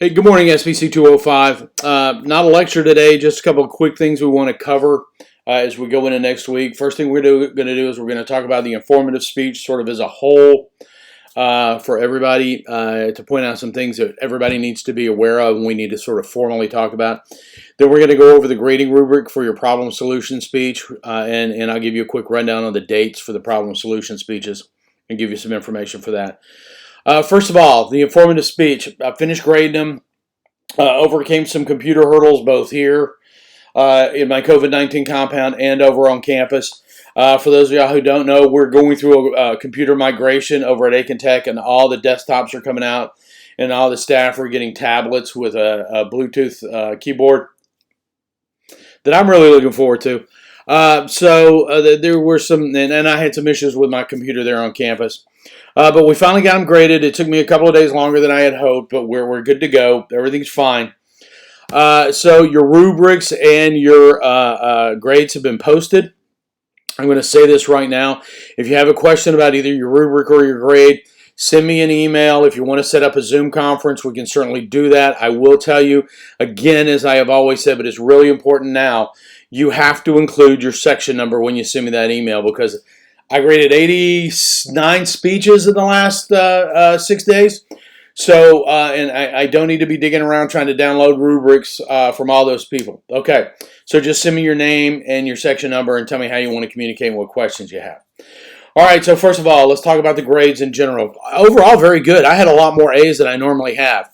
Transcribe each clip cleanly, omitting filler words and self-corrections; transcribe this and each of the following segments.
Hey, good morning, SBC 205. Not a lecture today, just a couple of quick things we want to cover as we go into next week. First thing we're going to do is we're going to talk about the informative speech sort of as a whole for everybody to point out some things that everybody needs to be aware of and we need to sort of formally talk about. Then we're going to go over the grading rubric for your problem solution speech, and I'll give you a quick rundown on the dates for the problem solution speeches and give you some information for that. First of all, the informative speech. I finished grading them. Overcame some computer hurdles both here in my COVID-19 compound and over on campus. For those of y'all who don't know, we're going through a computer migration over at Aiken Tech, and all the desktops are coming out, and all the staff are getting tablets with a Bluetooth keyboard that I'm really looking forward to. There were some, and I had some issues with my computer there on campus. But we finally got them graded. It took me a couple of days longer than I had hoped, but we're good to go. Everything's fine. So your rubrics and your grades have been posted. I'm going to say this right now. If you have a question about either your rubric or your grade, send me an email. If you want to set up a Zoom conference, we can certainly do that. I will tell you, again, as I have always said, but it's really important now, you have to include your section number when you send me that email, because I graded 89 speeches in the last 6 days. So, and I don't need to be digging around trying to download rubrics from all those people. Okay, so just send me your name and your section number and tell me how you want to communicate and what questions you have. All right, so first of all, let's talk about the grades in general. Overall, very good. I had a lot more A's than I normally have.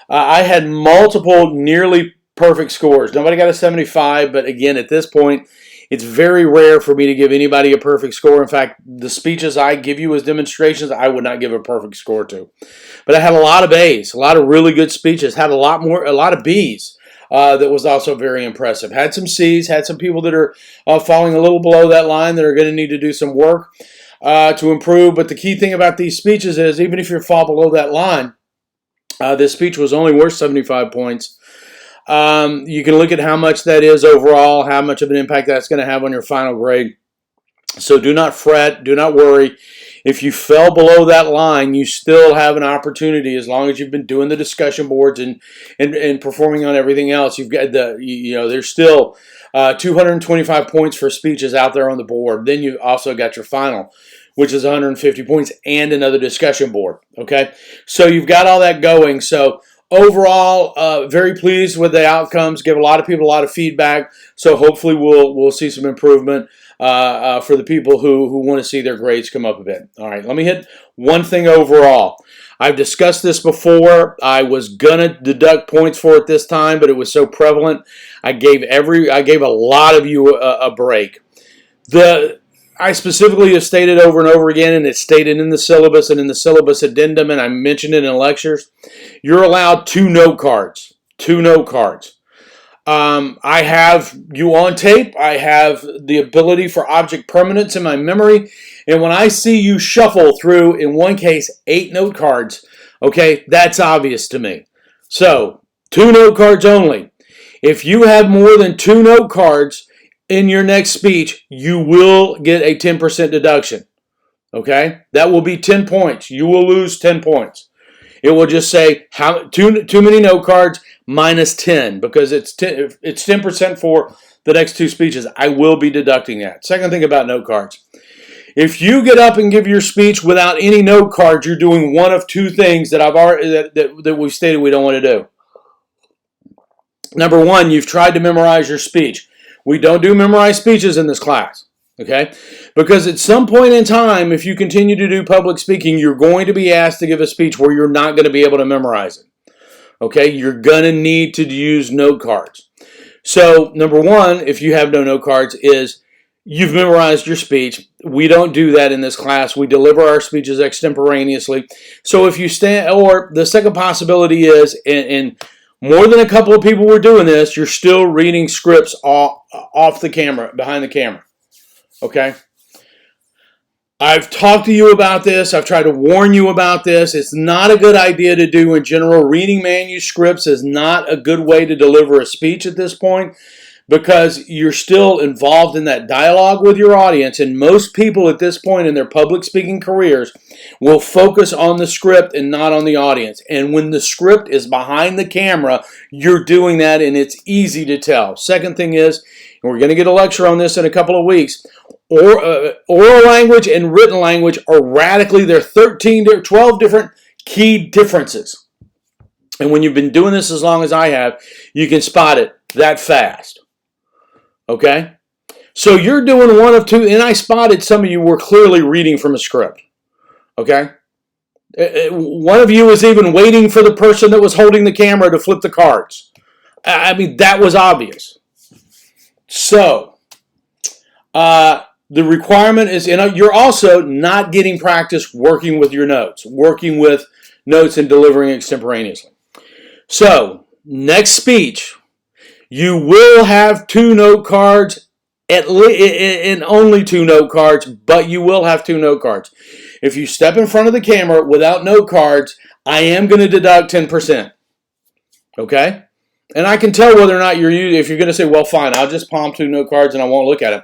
I had multiple nearly perfect scores. Nobody got a 75, but again, at this point, it's very rare for me to give anybody a perfect score. In fact, the speeches I give you as demonstrations, I would not give a perfect score to. But I had a lot of A's, a lot of really good speeches, had a lot of B's. That was also very impressive. Had some C's, had some people that are falling a little below that line that are going to need to do some work to improve. But the key thing about these speeches is even if you fall below that line, this speech was only worth 75 points. You can look at how much that is overall, how much of an impact that's going to have on your final grade. So do not fret, do not worry. If you fell below that line, you still have an opportunity as long as you've been doing the discussion boards and performing on everything else. You've got there's still 225 points for speeches out there on the board. Then you've also got your final, which is 150 points and another discussion board. Okay, so you've got all that going. So overall, very pleased with the outcomes. Give a lot of people a lot of feedback. So hopefully we'll see some improvement for the people who want to see their grades come up a bit. All right, let me hit one thing overall. I've discussed this before. I was gonna deduct points for it this time, but it was so prevalent. I gave a lot of you a break. I specifically have stated over and over again, and it's stated in the syllabus and in the syllabus addendum, and I mentioned it in lectures, you're allowed 2 note cards. 2 note cards. I have you on tape. I have the ability for object permanence in my memory. And when I see you shuffle through, in one case, 8 note cards, okay, that's obvious to me. So, 2 note cards only. If you have more than 2 note cards in your next speech, you will get a 10% deduction. Okay? That will be 10 points. You will lose 10 points. It will just say too many note cards minus 10 because it's 10% for the next 2 speeches. I will be deducting that. Second thing about note cards. If you get up and give your speech without any note cards, you're doing one of 2 things that that we've stated we don't want to do. Number 1, you've tried to memorize your speech. We don't do memorized speeches in this class, okay? Because at some point in time, if you continue to do public speaking, you're going to be asked to give a speech where you're not going to be able to memorize it, okay? You're going to need to use note cards. So, number 1, if you have no note cards, is you've memorized your speech. We don't do that in this class. We deliver our speeches extemporaneously. So if you stand, or the second possibility is, and more than a couple of people were doing this, you're still reading scripts off the camera, behind the camera. Okay? I've talked to you about this. I've tried to warn you about this. It's not a good idea to do in general. Reading manuscripts is not a good way to deliver a speech at this point because you're still involved in that dialogue with your audience, and most people at this point in their public speaking careers will focus on the script and not on the audience. And when the script is behind the camera, you're doing that, and it's easy to tell. Second thing is, and we're going to get a lecture on this in a couple of weeks, oral language and written language are radically, there are 13 to 12 different key differences. And when you've been doing this as long as I have, you can spot it that fast. Okay? So you're doing one of two, and I spotted some of you were clearly reading from a script. Okay? One of you was even waiting for the person that was holding the camera to flip the cards. I mean, that was obvious. So, the requirement is, you're also not getting practice working with your notes, working with notes and delivering extemporaneously. So, next speech, you will have 2 note cards, and only 2 note cards, but you will have 2 note cards. If you step in front of the camera without note cards, I am going to deduct 10%. Okay? And I can tell whether or not if you're going to say, well, fine, I'll just palm 2 note cards and I won't look at them.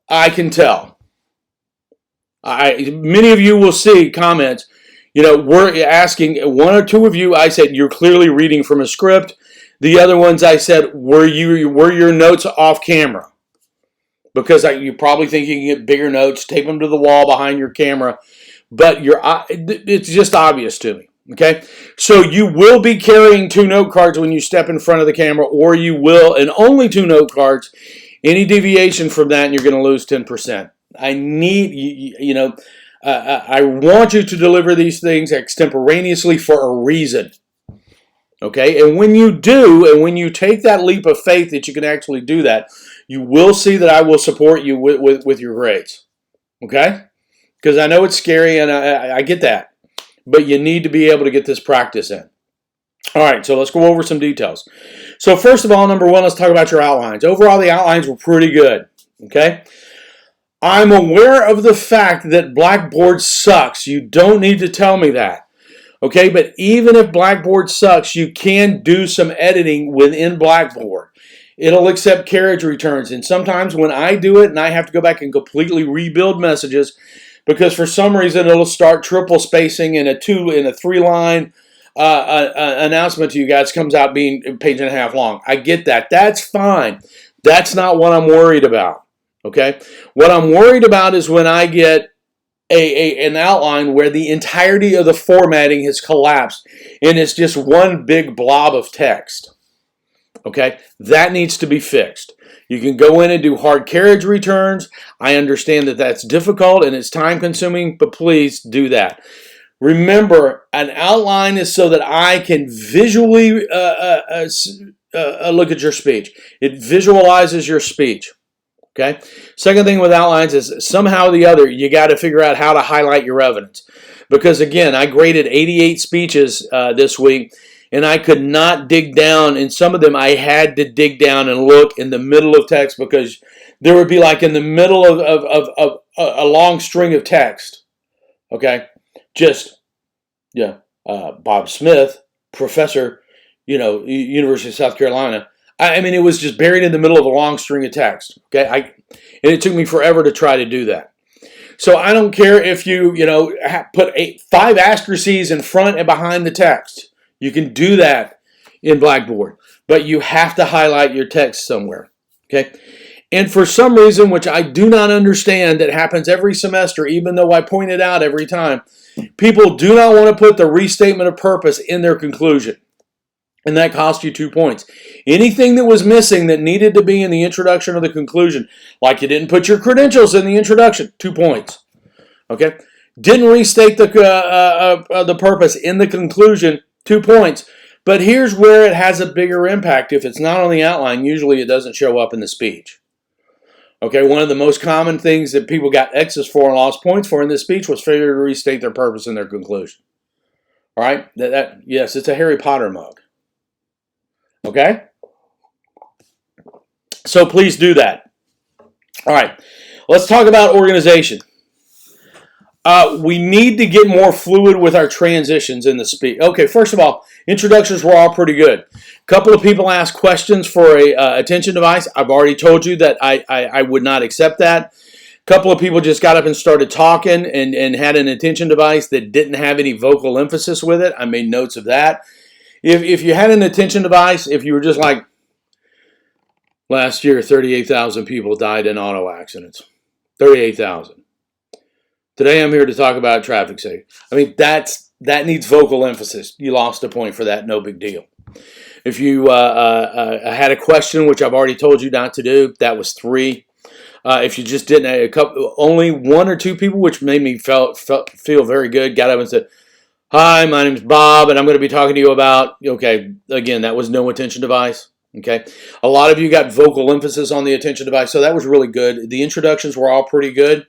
I can tell. Many of you will see comments, we're asking, 1 or 2 of you, I said, you're clearly reading from a script. The other ones I said, were your notes off camera? Because you probably think you can get bigger notes, tape them to the wall behind your camera, but it's just obvious to me. Okay? So you will be carrying 2 note cards when you step in front of the camera, or you will, and only 2 note cards. Any deviation from that, and you're going to lose 10%. I want you to deliver these things extemporaneously for a reason. Okay? And when you do, and when you take that leap of faith that you can actually do that, you will see that I will support you with your grades. Okay? Because I know it's scary, and I get that. But you need to be able to get this practice in. All right, so let's go over some details. So first of all, number 1, let's talk about your outlines. Overall, the outlines were pretty good. Okay? I'm aware of the fact that Blackboard sucks. You don't need to tell me that. Okay, but even if Blackboard sucks, you can do some editing within Blackboard. It'll accept carriage returns. And sometimes when I do it and I have to go back and completely rebuild messages, because for some reason it'll start triple spacing in a 3-line announcement to you guys comes out being a page and a half long. I get that. That's fine. That's not what I'm worried about. Okay? What I'm worried about is when I get an outline where the entirety of the formatting has collapsed and it's just one big blob of text. Okay? That needs to be fixed. You can go in and do hard carriage returns. I understand that that's difficult and it's time consuming, but please do that. Remember, an outline is so that I can visually look at your speech. It visualizes your speech. Okay? Second thing with outlines is somehow or the other, you got to figure out how to highlight your evidence. Because again, I graded 88 speeches this week, and I could not dig down. In some of them, I had to dig down and look in the middle of text because there would be like in the middle of a long string of text. Okay? Bob Smith, professor, University of South Carolina. I mean, it was just buried in the middle of a long string of text. Okay? And it took me forever to try to do that. So I don't care if you, put 5 asterisks in front and behind the text. You can do that in Blackboard, but you have to highlight your text somewhere, okay? And for some reason, which I do not understand, that happens every semester, even though I point it out every time, people do not want to put the restatement of purpose in their conclusion, and that costs you 2 points. Anything that was missing that needed to be in the introduction or the conclusion, like you didn't put your credentials in the introduction, 2 points, okay? Didn't restate the purpose in the conclusion, 2 points. But here's where it has a bigger impact. If it's not on the outline, usually it doesn't show up in the speech. Okay, one of the most common things that people got X's for and lost points for in this speech was failure to restate their purpose in their conclusion. All right? Yes, it's a Harry Potter mug. Okay? So please do that. All right, let's talk about organization. We need to get more fluid with our transitions in the speech. Okay, first of all, introductions were all pretty good. A couple of people asked questions for a attention device. I've already told you that I would not accept that. A couple of people just got up and started talking and had an attention device that didn't have any vocal emphasis with it. I made notes of that. If you had an attention device, if you were just like, last year 38,000 people died in auto accidents. 38,000. Today I'm here to talk about traffic safety. I mean, that needs vocal emphasis. You lost a point for that, no big deal. If you had a question, which I've already told you not to do, that was 3. If you just didn't, only 1 or 2 people, which made me feel very good, got up and said, "Hi, my name's Bob, and I'm going to be talking to you about," okay, again, that was no attention device. Okay, a lot of you got vocal emphasis on the attention device, so that was really good. The introductions were all pretty good.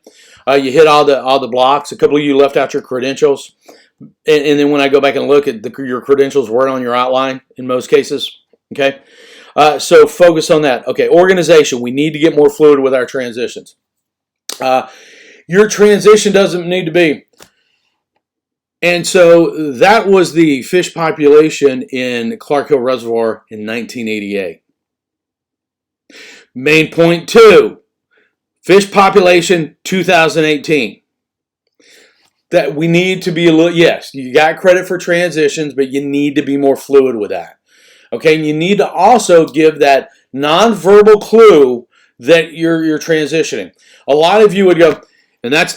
You hit all the blocks. A couple of you left out your credentials, and then when I go back and look at your credentials weren't on your outline in most cases. Okay, so focus on that. Okay, organization. We need to get more fluid with our transitions. Your transition doesn't need to be. And so that was the fish population in Clark Hill Reservoir in 1988. Main point 2, fish population 2018. That we need to be a little, yes, you got credit for transitions, but you need to be more fluid with that. Okay, and you need to also give that nonverbal clue that you're transitioning. A lot of you would go, and that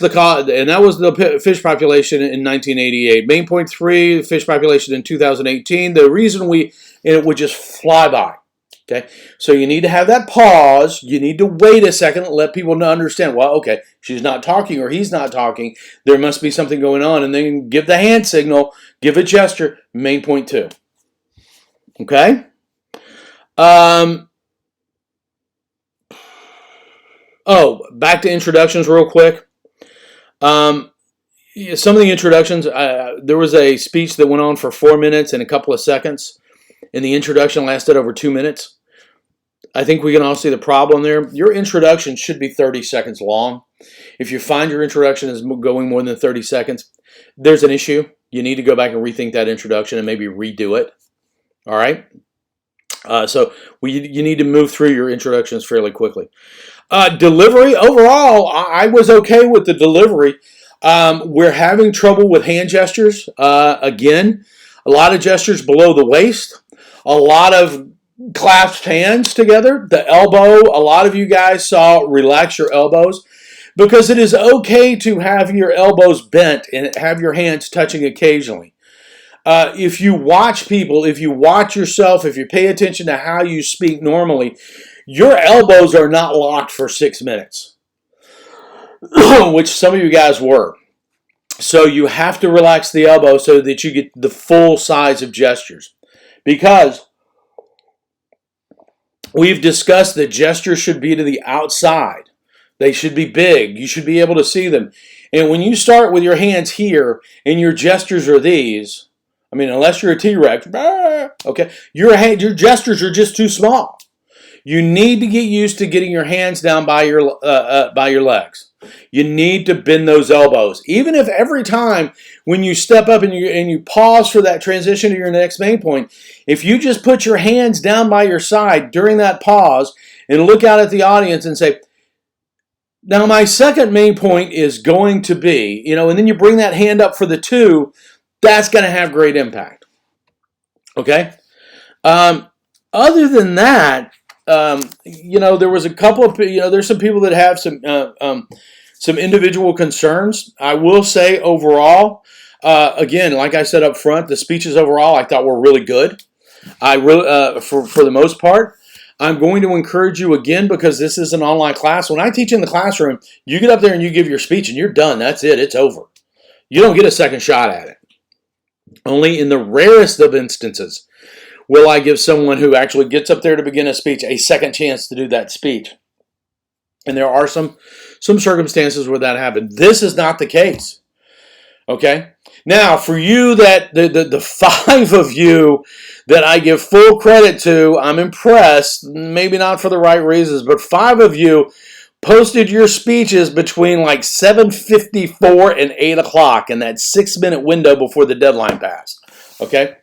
was the fish population in 1988. Main point 3, fish population in 2018. The reason it would just fly by. Okay, so you need to have that pause. You need to wait a second and let people understand. Well, okay, she's not talking or he's not talking. There must be something going on, and then give the hand signal, give a gesture. Main point 2. Okay. Back to introductions real quick. Some of the introductions, there was a speech that went on for 4 minutes and a couple of seconds, and the introduction lasted over 2 minutes. I think we can all see the problem there. Your introduction should be 30 seconds long. If you find your introduction is going more than 30 seconds, there's an issue. You need to go back and rethink that introduction and maybe redo it. All right? So you need to move through your introductions fairly quickly. Delivery, overall, I was okay with the delivery. We're having trouble with hand gestures. Again, a lot of gestures below the waist. A lot of clasped hands together. The elbow, a lot of you guys saw relax your elbows. Because it is okay to have your elbows bent and have your hands touching occasionally. If you watch people, if you watch yourself, if you pay attention to how you speak normally, your elbows are not locked for 6 minutes, which some of you guys were. So you have to relax the elbow so that you get the full size of gestures. Because we've discussed that gestures should be to the outside. They should be big. You should be able to see them. And when you start with your hands here and your gestures are these, I mean, unless you're a T-Rex, okay, your gestures are just too small. You need to get used to getting your hands down by your legs. You need to bend those elbows. Even if every time when you step up and you pause for that transition to your next main point, if you just put your hands down by your side during that pause and look out at the audience and say, now my second main point is going to be, and then you bring that hand up for the 2, that's going to have great impact. Okay? Other than that, there was a couple of, there's some people that have some individual concerns. I will say overall, again, like I said up front, the speeches overall I thought were really good. I really, for the most part, I'm going to encourage you again because this is an online class. When I teach in the classroom, you get up there and you give your speech and you're done. That's it. It's over. You don't get a second shot at it. Only in the rarest of instances will I give someone who actually gets up there to begin a speech a second chance to do that speech. And there are some circumstances where that happened. This is not the case. Okay? Now, for you that the 5 of you that I give full credit to, I'm impressed, maybe not for the right reasons, but 5 of you posted your speeches between like 7:54 and 8 o'clock in that 6-minute window before the deadline passed. Okay?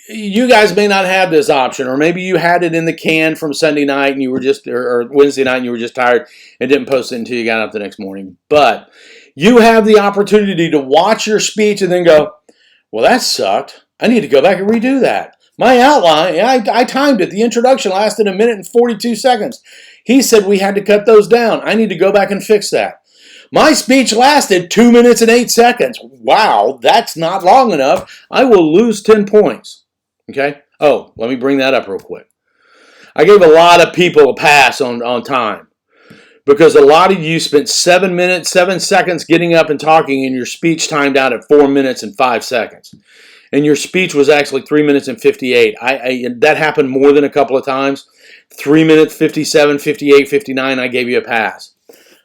You guys may not have this option, or maybe you had it in the can from Sunday night and you were just, or Wednesday night and you were just tired and didn't post it until you got up the next morning. But you have the opportunity to watch your speech and then go, well, that sucked. I need to go back and redo that. My outline, I timed it. The introduction lasted 1 minute and 42 seconds. He said we had to cut those down. I need to go back and fix that. My speech lasted 2 minutes and 8 seconds. Wow, that's not long enough. I will lose 10 points. Okay? Oh, let me bring that up real quick. I gave a lot of people a pass on time because a lot of you spent 7 seconds getting up and talking, and your speech timed out at 4 minutes and 5 seconds. And your speech was actually 3 minutes and 58. That happened more than a couple of times. 3 minutes, 57, 58, 59, I gave you a pass.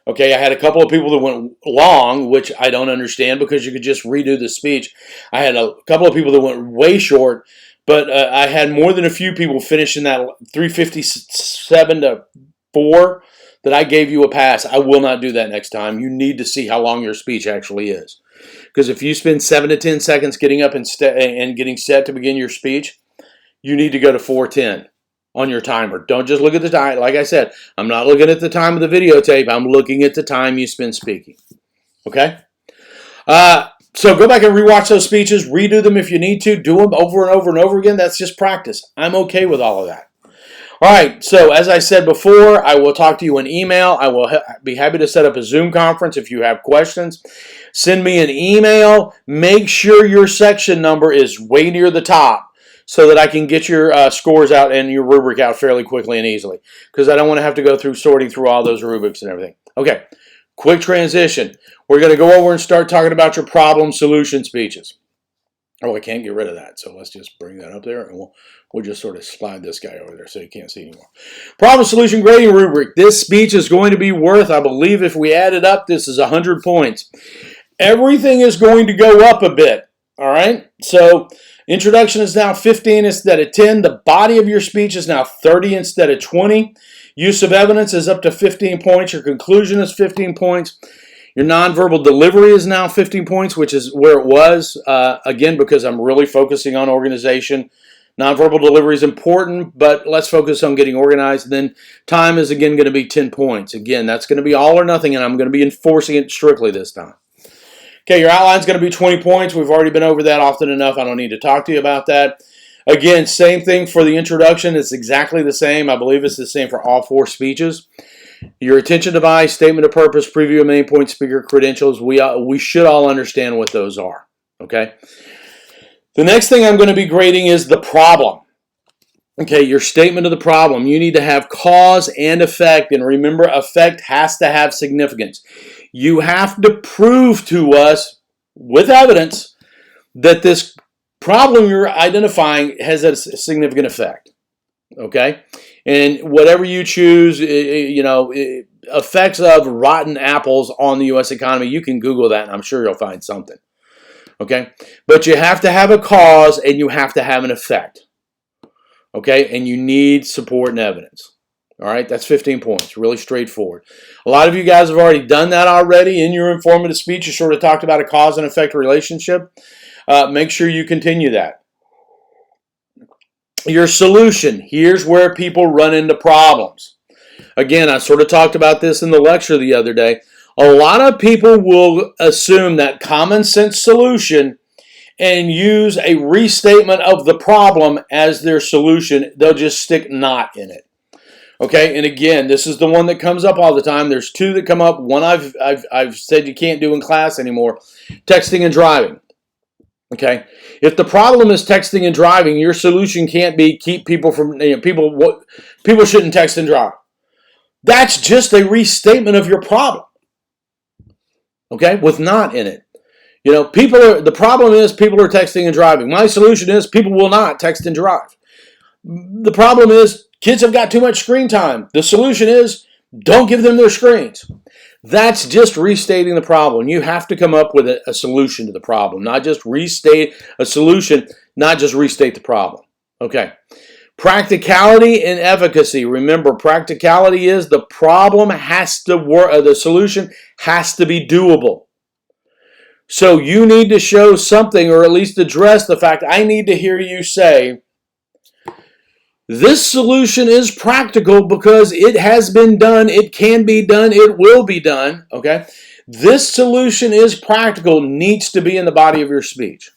Okay, I had a couple of people that went long, which I don't understand because you could just redo the speech. I had a couple of people that went way short, but I had more than a few people finish in that 3:57 to 4 that I gave you a pass. I will not do that next time. You need to see how long your speech actually is. Because if you spend 7 to 10 seconds getting up and getting set to begin your speech, you need to go to 4:10 on your timer. Don't just look at the time. Like I said, I'm not looking at the time of the videotape. I'm looking at the time you spend speaking. Okay? So go back and rewatch those speeches. Redo them if you need to. Do them over and over and over again. That's just practice. I'm okay with all of that. All right, so as I said before, I will talk to you in email. I will be happy to set up a Zoom conference if you have questions. Send me an email. Make sure your section number is way near the top so that I can get your scores out and your rubric out fairly quickly and easily, because I don't want to have to go through sorting through all those rubrics and everything. Okay, quick transition. We're going to go over and start talking about your problem solution speeches. Oh, I can't get rid of that, so let's just bring that up there, and we'll just sort of slide this guy over there so you can't see anymore. Problem solution grading rubric. This speech is going to be worth, I believe if we add it up, this is 100 points. Everything is going to go up a bit, all right? So introduction is now 15 instead of 10. The body of your speech is now 30 instead of 20. Use of evidence is up to 15 points. Your conclusion is 15 points. Your nonverbal delivery is now 15 points, which is where it was, again, because I'm really focusing on organization. Nonverbal delivery is important, but let's focus on getting organized. And then time is, again, going to be 10 points. Again, that's going to be all or nothing, and I'm going to be enforcing it strictly this time. Okay, your outline is going to be 20 points. We've already been over that often enough. I don't need to talk to you about that. Again, same thing for the introduction. It's exactly the same. I believe it's the same for all 4 speeches. Your attention device, statement of purpose, preview of main point, speaker credentials, we should all understand what those are, okay? The next thing I'm going to be grading is the problem. Okay, your statement of the problem. You need to have cause and effect, and remember, effect has to have significance. You have to prove to us, with evidence, that this problem you're identifying has a significant effect, okay? And whatever you choose, effects of rotten apples on the U.S. economy, you can Google that, and I'm sure you'll find something. Okay? But you have to have a cause, and you have to have an effect. Okay? And you need support and evidence. All right? That's 15 points. Really straightforward. A lot of you guys have already done that already in your informative speech. You sort of talked about a cause and effect relationship. Make sure you continue that. Your solution. Here's where people run into problems. Again, I sort of talked about this in the lecture the other day. A lot of people will assume that common sense solution and use a restatement of the problem as their solution. They'll just stick not in it. Okay, and again, this is the one that comes up all the time. There's 2 that come up. One I've said you can't do in class anymore. Texting and driving. Okay, if the problem is texting and driving, your solution can't be keep people from people shouldn't text and drive. That's just a restatement of your problem. Okay, with not in it. The problem is people are texting and driving. My solution is people will not text and drive. The problem is kids have got too much screen time. The solution is don't give them their screens. That's just restating the problem. You have to come up with a solution to the problem, not just restate a solution, not just restate the problem. Okay. Practicality and efficacy. Remember, practicality is the problem has to work, the solution has to be doable. So you need to show something, or at least address the fact, I need to hear you say, this solution is practical because it has been done, it can be done, it will be done, okay? This solution is practical, needs to be in the body of your speech.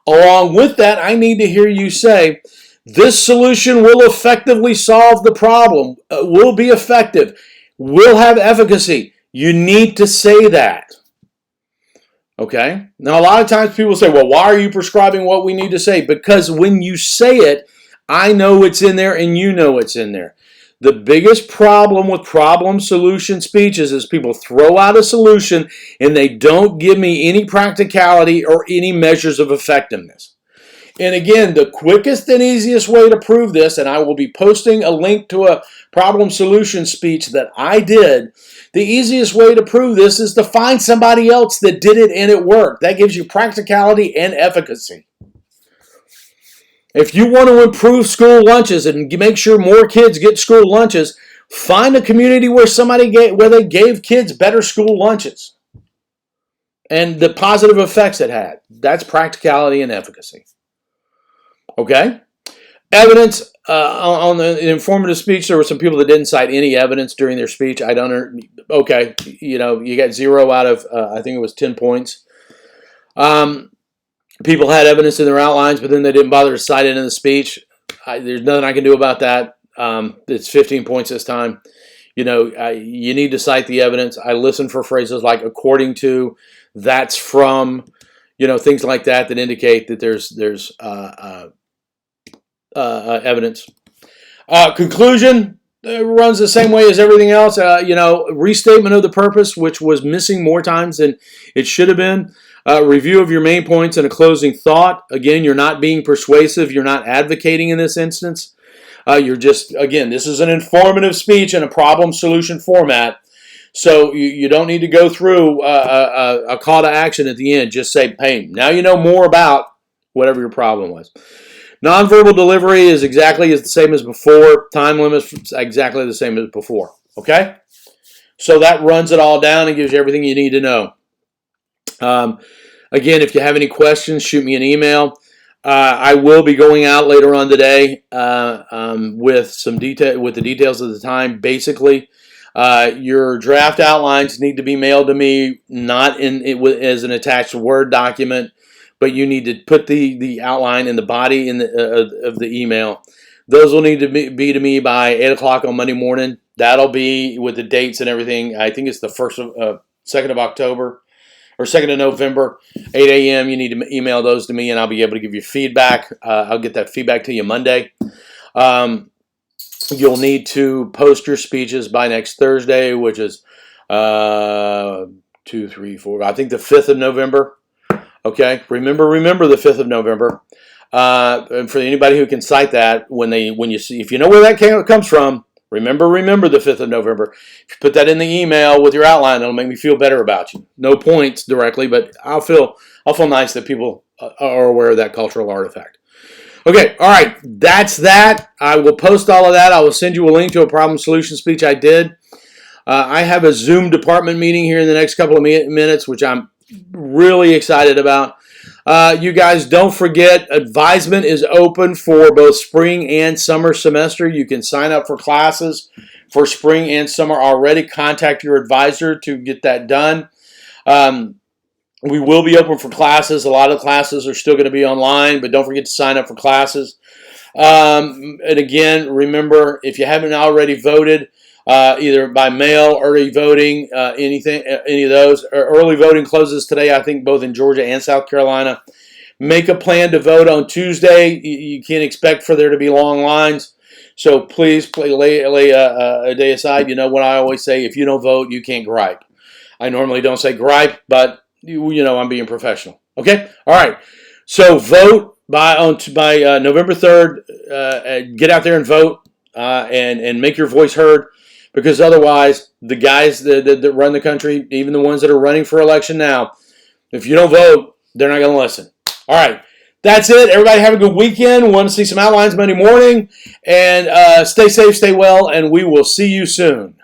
Along with that, I need to hear you say, this solution will effectively solve the problem, will be effective, will have efficacy. You need to say that. Okay? Now, a lot of times people say, well, why are you prescribing what we need to say? Because when you say it, I know it's in there and you know it's in there. The biggest problem with problem-solution speeches is people throw out a solution and they don't give me any practicality or any measures of effectiveness. And again, the quickest and easiest way to prove this, and I will be posting a link to a problem-solution speech that I did, the easiest way to prove this is to find somebody else that did it and it worked. That gives you practicality and efficacy. If you want to improve school lunches and make sure more kids get school lunches, find a community where they gave kids better school lunches and the positive effects it had. That's practicality and efficacy. Okay? Evidence on the informative speech. There were some people that didn't cite any evidence during their speech. Okay, you got 0 out of I think it was 10 points. People had evidence in their outlines, but then they didn't bother to cite it in the speech. There's nothing I can do about that. It's 15 points this time. You need to cite the evidence. I listen for phrases like according to, that's from, things like that indicate that there's evidence. Conclusion runs the same way as everything else. Restatement of the purpose, which was missing more times than it should have been. Review of your main points and a closing thought. Again, you're not being persuasive. You're not advocating in this instance. You're just, again, this is an informative speech in a problem-solution format. So you don't need to go through a call to action at the end. Just say, hey, now you know more about whatever your problem was. Nonverbal delivery is exactly the same as before. Time limits exactly the same as before. Okay? So that runs it all down and gives you everything you need to know. Again, if you have any questions, shoot me an email. I will be going out later on today with the details of the time. Basically, your draft outlines need to be mailed to me, not as an attached Word document, but you need to put the outline in the body of the email. Those will need to be to me by 8 o'clock on Monday morning. That'll be with the dates and everything. I think it's the 2nd of October. Or 2nd of November, 8 a.m. You need to email those to me, and I'll be able to give you feedback. I'll get that feedback to you Monday. You'll need to post your speeches by next Thursday, which is 2, 3, 4. I think the 5th of November. Okay, remember the 5th of November. And for anybody who can cite that, if you know where that comes from, remember the 5th of November. If you put that in the email with your outline, it'll make me feel better about you. No points directly, but I'll feel nice that people are aware of that cultural artifact. Okay, all right, that's that. I will post all of that. I will send you a link to a problem solution speech I did. I have a Zoom department meeting here in the next couple of minutes, which I'm really excited about. You guys don't forget, advisement is open for both spring and summer semester. You can sign up for classes for spring and summer already. Contact your advisor to get that done. We will be open for classes. A lot of classes are still going to be online, but don't forget to sign up for classes. And again, remember, if you haven't already voted, either by mail, early voting, any of those. Early voting closes today, I think, both in Georgia and South Carolina. Make a plan to vote on Tuesday. You can't expect for there to be long lines. So please lay a day aside. You know what I always say, if you don't vote, you can't gripe. I normally don't say gripe, but I'm being professional. Okay? All right. So vote by November 3rd. Get out there and vote and make your voice heard. Because otherwise, the guys that run the country, even the ones that are running for election now, if you don't vote, they're not going to listen. All right. That's it. Everybody have a good weekend. We want to see some outlines Monday morning. And stay safe, stay well, and we will see you soon.